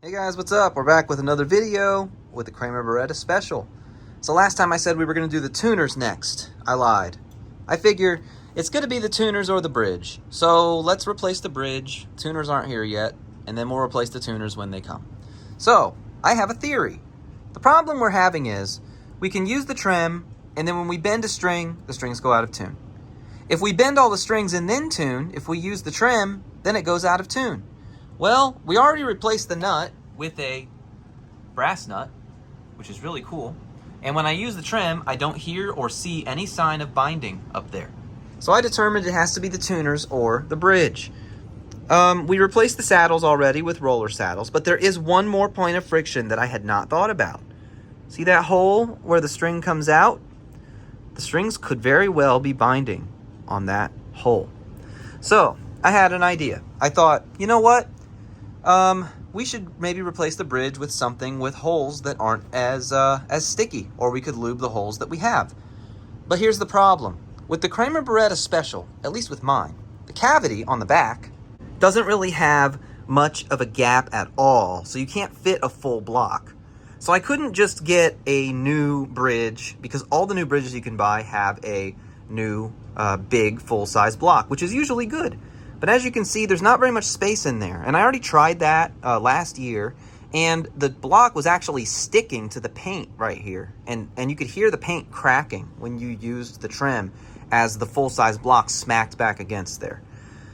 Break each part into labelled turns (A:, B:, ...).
A: Hey guys, what's up? We're back with another video with the Kramer Baretta Special. So last time I said we were going to do the tuners next. I lied. I figure it's going to be the tuners or the bridge. So let's replace the bridge. Tuners aren't here yet, and then we'll replace the tuners when they come. So I have a theory. The problem we're having is we can use the trem, and then when we bend a string, the strings go out of tune. If we bend all the strings and then tune, if we use the trem, then it goes out of tune. Well, we already replaced the nut with a brass nut, which is really cool. And when I use the trem, I don't hear or see any sign of binding up there. So I determined it has to be the tuners or the bridge. We replaced the saddles already with roller saddles, but there is one more point of friction that I had not thought about. See that hole where the string comes out? The strings could very well be binding on that hole. So I had an idea. I thought, you know what? We should maybe replace the bridge with something with holes that aren't as sticky, or we could lube the holes that we have. But here's the problem. With the Kramer Baretta Special, at least with mine, the cavity on the back doesn't really have much of a gap at all, so you can't fit a full block. So I couldn't just get a new bridge, because all the new bridges you can buy have a new big full-size block, which is usually good. But as you can see, there's not very much space in there. And I already tried that last year, and the block was actually sticking to the paint right here. And you could hear the paint cracking when you used the trem as the full-size block smacked back against there.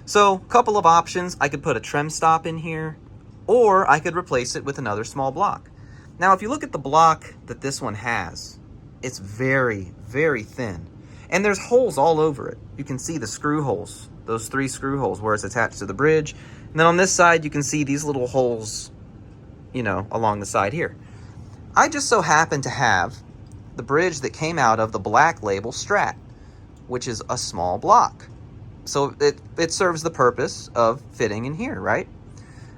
A: So, a couple of options. I could put a trem stop in here, or I could replace it with another small block. Now, if you look at the block that this one has, it's very, very thin. And there's holes all over it. You can see the screw holes. Those 3 screw holes where it's attached to the bridge. And then on this side, you can see these little holes, you know, along the side here. I just so happen to have the bridge that came out of the Black Label Strat, which is a small block. So it serves the purpose of fitting in here, right?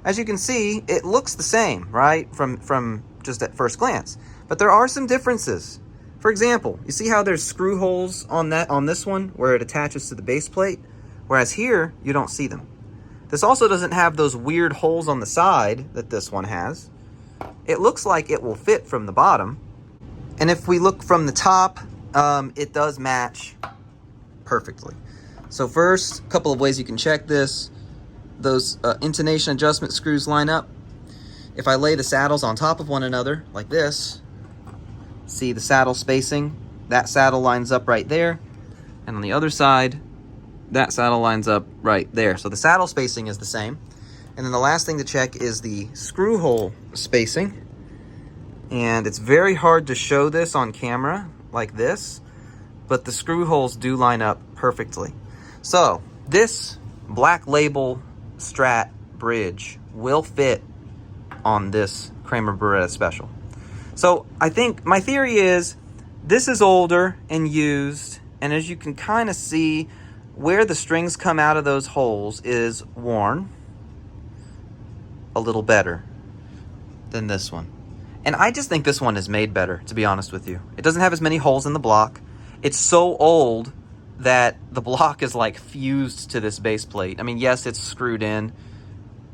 A: As you can see, it looks the same, right? From just at first glance. But there are some differences. For example, you see how there's screw holes on this one where it attaches to the base plate? Whereas here, you don't see them. This also doesn't have those weird holes on the side that this one has. It looks like it will fit from the bottom. And if we look from the top, it does match perfectly. So first, a couple of ways you can check this. Those intonation adjustment screws line up. If I lay the saddles on top of one another, like this, see the saddle spacing? That saddle lines up right there. And on the other side, that saddle lines up right there. So the saddle spacing is the same. And then the last thing to check is the screw hole spacing. And it's very hard to show this on camera like this, but the screw holes do line up perfectly. So this Black Label Strat bridge will fit on this Kramer Baretta Special. So I think my theory is this is older and used, and as you can kind of see, where the strings come out of those holes is worn a little better than this one. And I just think this one is made better, to be honest with you. It doesn't have as many holes in the block. It's so old that the block is like fused to this base plate. I mean, yes, it's screwed in.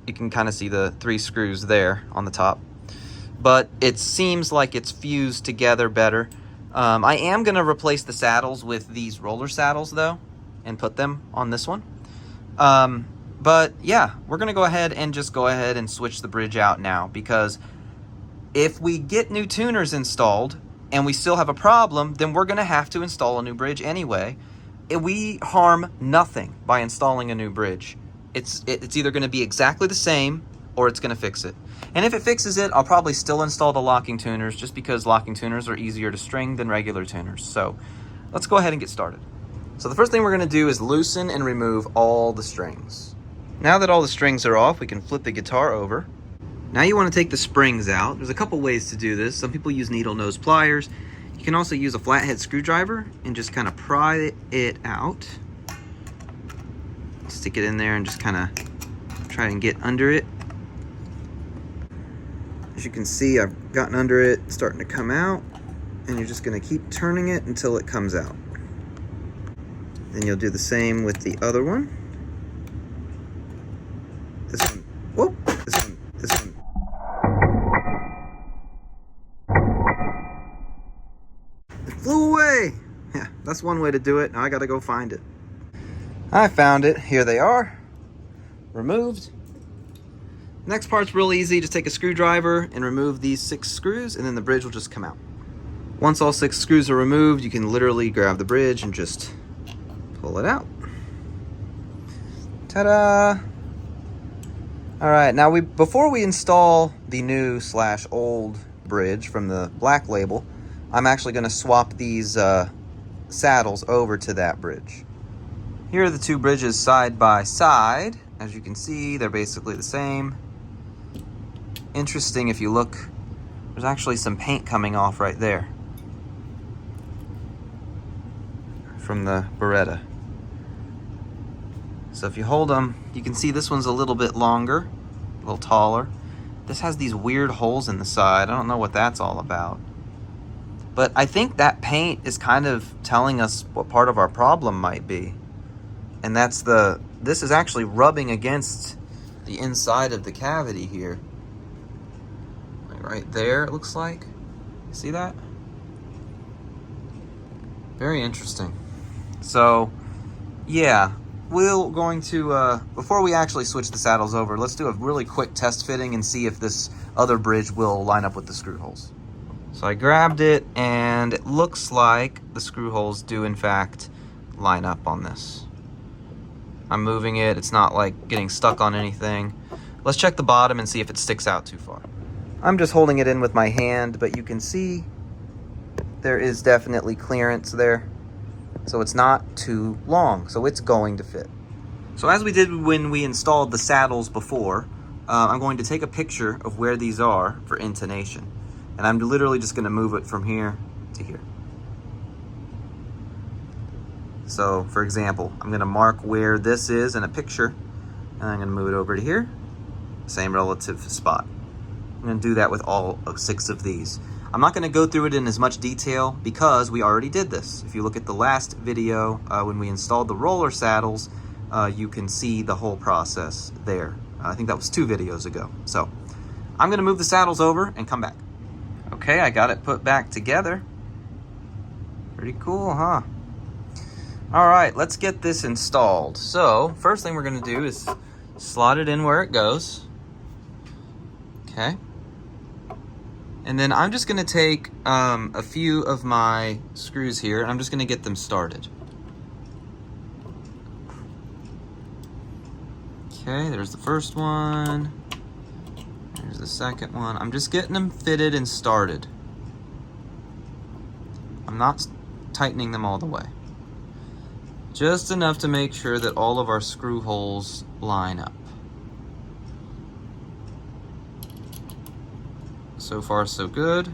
A: You can kind of see the 3 screws there on the top. But it seems like it's fused together better. I am going to replace the saddles with these roller saddles, though, and put them on this one. But yeah, we're going to go ahead and switch the bridge out now, because if we get new tuners installed and we still have a problem, then we're going to have to install a new bridge anyway. We harm nothing by installing a new bridge. It's either going to be exactly the same or it's going to fix it. And if it fixes it, I'll probably still install the locking tuners, just because locking tuners are easier to string than regular tuners. So let's go ahead and get started. So the first thing we're going to do is loosen and remove all the strings. Now that all the strings are off, we can flip the guitar over. Now you want to take the springs out. There's a couple ways to do this. Some people use needle nose pliers. You can also use a flathead screwdriver and just kind of pry it out. Stick it in there and just kind of try and get under it. As you can see, I've gotten under it, it's starting to come out, and you're just going to keep turning it until it comes out. Then you'll do the same with the other one. This one, whoop, this one, that's one way to do it. Now I gotta go find it. I found it. Here they are. Removed. Next part's real easy. Just take a screwdriver and remove these 6 screws, and then the bridge will just come out. Once all 6 screws are removed, you can literally grab the bridge and just pull it out. Ta-da! All right, now before we install the new / old bridge from the black label, I'm actually going to swap these saddles over to that bridge. Here are the 2 bridges side by side. As you can see, they're basically the same. Interesting, if you look, there's actually some paint coming off right there from the Baretta. So if you hold them, you can see this one's a little bit longer, a little taller. This has these weird holes in the side. I don't know what that's all about. But I think that paint is kind of telling us what part of our problem might be. And that's this is actually rubbing against the inside of the cavity here. Like right there, it looks like. See that? Very interesting. So, yeah. We're going to, before we actually switch the saddles over, let's do a really quick test fitting and see if this other bridge will line up with the screw holes. So I grabbed it, and it looks like the screw holes do, in fact, line up on this. I'm moving it. It's not, like, getting stuck on anything. Let's check the bottom and see if it sticks out too far. I'm just holding it in with my hand, but you can see there is definitely clearance there. So it's not too long, so it's going to fit. So as we did when we installed the saddles before, I'm going to take a picture of where these are for intonation. And I'm literally just going to move it from here to here. So, for example, I'm going to mark where this is in a picture, and I'm going to move it over to here, same relative spot. I'm going to do that with all 6 of these. I'm not going to go through it in as much detail because we already did this. If you look at the last video when we installed the roller saddles, you can see the whole process there. I think that was 2 videos ago. So I'm going to move the saddles over and come back. Okay, I got it put back together. Pretty cool, huh? All right, let's get this installed. So first thing we're going to do is slot it in where it goes. Okay. And then I'm just going to take a few of my screws here, and I'm just going to get them started. Okay, there's the first one. There's the second one. I'm just getting them fitted and started. I'm not tightening them all the way. Just enough to make sure that all of our screw holes line up. So far, so good.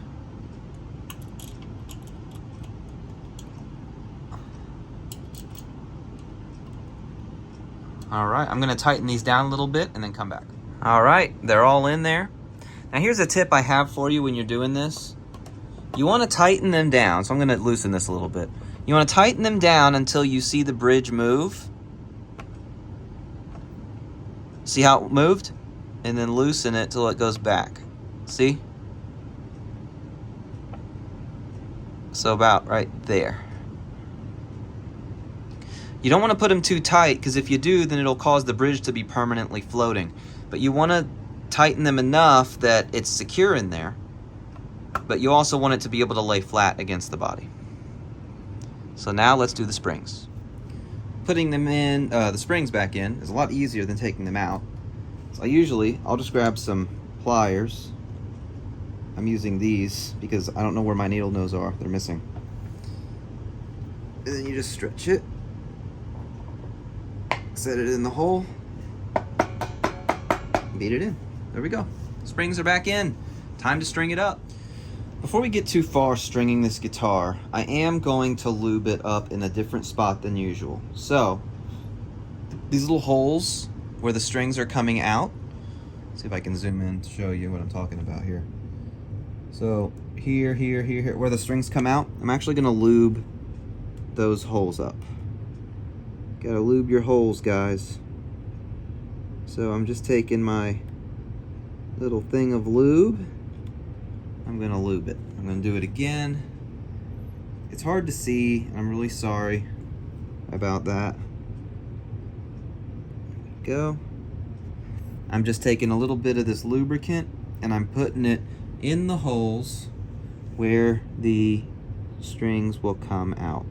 A: All right, I'm gonna tighten these down a little bit and then come back. All right, they're all in there. Now here's a tip I have for you when you're doing this. You wanna tighten them down, so I'm gonna loosen this a little bit. You wanna tighten them down until you see the bridge move. See how it moved? And then loosen it till it goes back. See? So about right there. You don't want to put them too tight, because if you do, then it'll cause the bridge to be permanently floating. But you want to tighten them enough that it's secure in there, but you also want it to be able to lay flat against the body. So now let's do the springs. Putting them in, the springs back in, is a lot easier than taking them out. So I'll just grab some pliers. I'm using these because I don't know where my needle nose are. They're missing. And then you just stretch it. Set it in the hole. Beat it in. There we go. Springs are back in. Time to string it up. Before we get too far stringing this guitar, I am going to lube it up in a different spot than usual. So, these little holes where the strings are coming out. Let's see if I can zoom in to show you what I'm talking about here. So here, where the strings come out, I'm actually gonna lube those holes up. Gotta lube your holes, guys. So I'm just taking my little thing of lube. I'm gonna lube it. I'm gonna do it again. It's hard to see. I'm really sorry about that. Go. I'm just taking a little bit of this lubricant and I'm putting it in the holes where the strings will come out.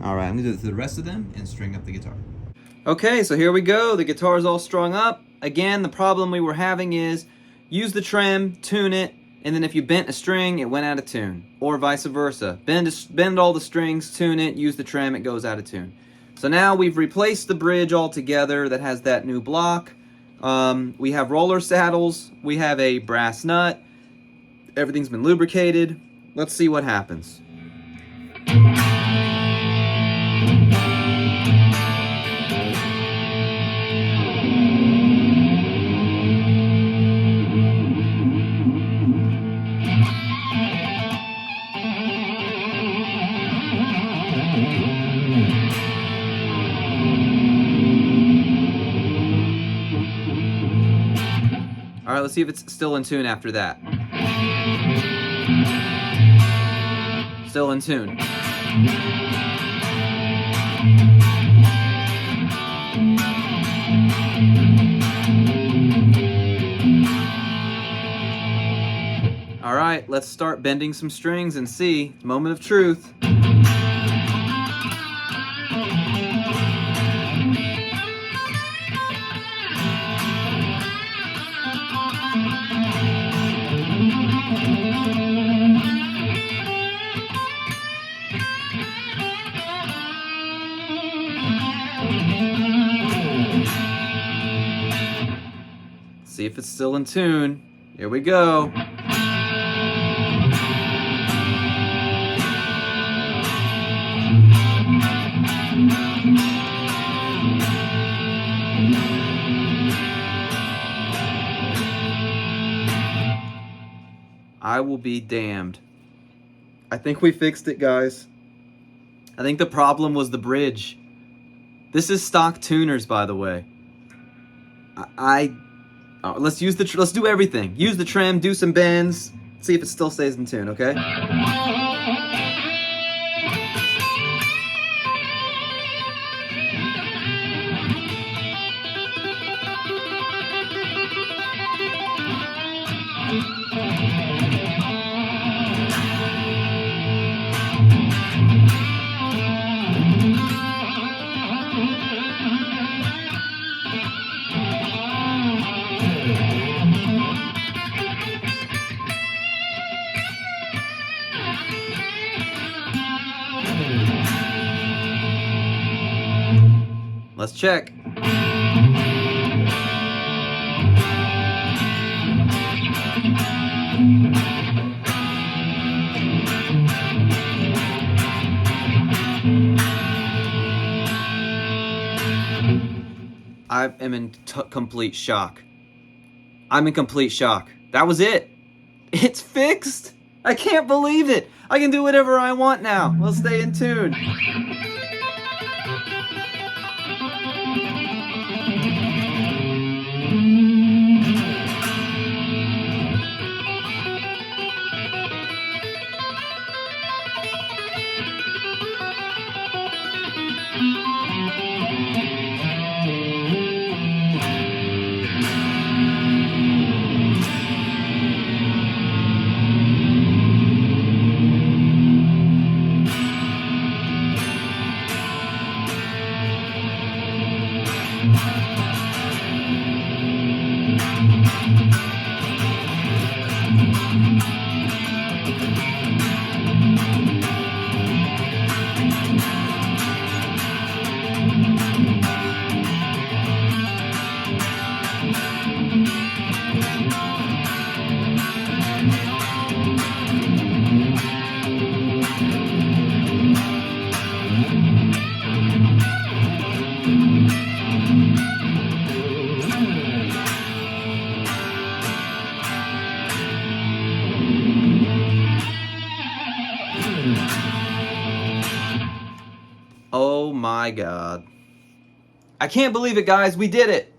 A: All right, I'm gonna do it to the rest of them and string up the guitar. Okay, so here we go. The guitar's all strung up. Again, the problem we were having is use the trem, tune it, and then if you bent a string, it went out of tune, or vice versa. Bend all the strings, tune it, use the trem, it goes out of tune. So now we've replaced the bridge altogether that has that new block. We have roller saddles, we have a brass nut, everything's been lubricated. Let's see what happens. All right, let's see if it's still in tune after that. Still in tune. All right, let's start bending some strings and see. Moment of truth. See if it's still in tune. Here we go. I will be damned. I think we fixed it, guys. I think the problem was the bridge. This is stock tuners, by the way. Let's do everything. Use the trem, do some bends, see if it still stays in tune, okay? Let's check. I am in complete shock. I'm in complete shock. That was it. It's fixed. I can't believe it. I can do whatever I want now. We'll stay in tune. Oh my God. I can't believe it, guys. We did it.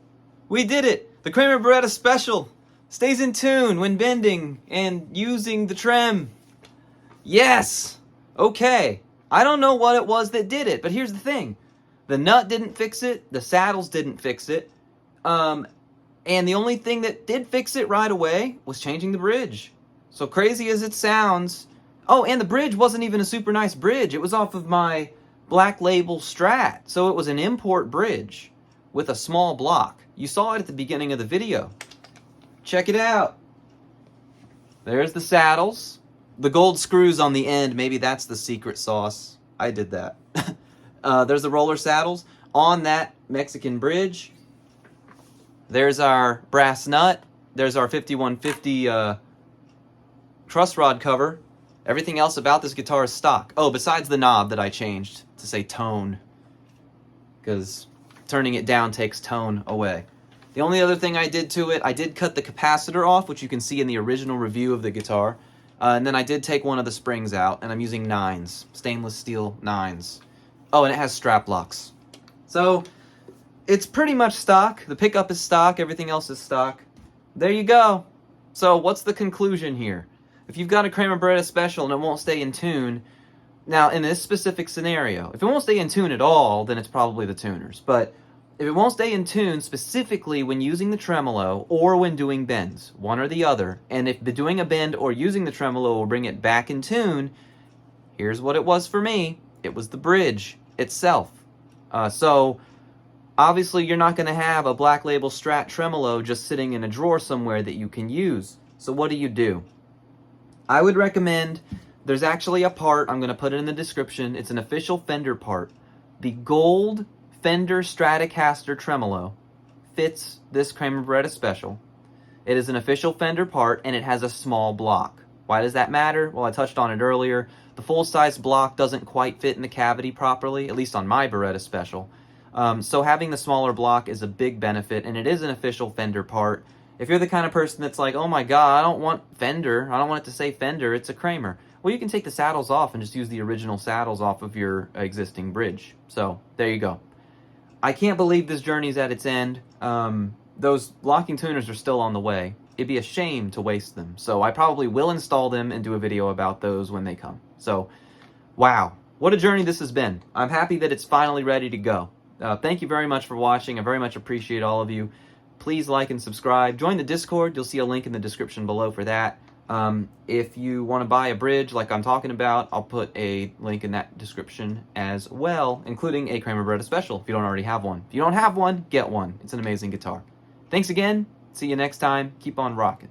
A: We did it. The Kramer Baretta Special stays in tune when bending and using the trem. Yes! Okay. I don't know what it was that did it, but here's the thing. The nut didn't fix it. The saddles didn't fix it. And the only thing that did fix it right away was changing the bridge. So crazy as it sounds... Oh, and the bridge wasn't even a super nice bridge. It was off of my Black Label Strat. So it was an import bridge with a small block. You saw it at the beginning of the video. Check it out. There's the saddles. The gold screws on the end, maybe that's the secret sauce. I did that. There's the roller saddles on that Mexican bridge. There's our brass nut. There's our 5150 truss rod cover. Everything else about this guitar is stock. Oh, besides the knob that I changed to say tone, because turning it down takes tone away. The only other thing I did to it, I did cut the capacitor off, which you can see in the original review of the guitar. And then I did take one of the springs out, and I'm using 9s, stainless steel 9s. Oh, and it has strap locks. So, it's pretty much stock. The pickup is stock, everything else is stock. There you go. So, what's the conclusion here? If you've got a Kramer Baretta Special and it won't stay in tune, now in this specific scenario, if it won't stay in tune at all, then it's probably the tuners. But if it won't stay in tune specifically when using the tremolo or when doing bends, one or the other, and if doing a bend or using the tremolo will bring it back in tune, here's what it was for me. It was the bridge itself. So obviously you're not going to have a Black Label Strat tremolo just sitting in a drawer somewhere that you can use. So what do? I would recommend, there's actually a part, I'm going to put it in the description, it's an official Fender part. The gold Fender Stratocaster tremolo fits this Kramer Baretta Special. It is an official Fender part, and it has a small block. Why does that matter? Well, I touched on it earlier. The full-size block doesn't quite fit in the cavity properly, at least on my Baretta Special. So having the smaller block is a big benefit, and it is an official Fender part. If you're the kind of person that's like, oh my god, I don't want Fender, I don't want it to say Fender, it's a Kramer. Well, you can take the saddles off and just use the original saddles off of your existing bridge. So, there you go. I can't believe this journey's at its end. Those locking tuners are still on the way. It'd be a shame to waste them. So I probably will install them and do a video about those when they come. So, wow. What a journey this has been. I'm happy that it's finally ready to go. Thank you very much for watching. I very much appreciate all of you. Please like and subscribe. Join the Discord. You'll see a link in the description below for that. If you want to buy a bridge like I'm talking about, I'll put a link in that description as well, including a Kramer Baretta Special if you don't already have one. If you don't have one, get one. It's an amazing guitar. Thanks again. See you next time. Keep on rocking.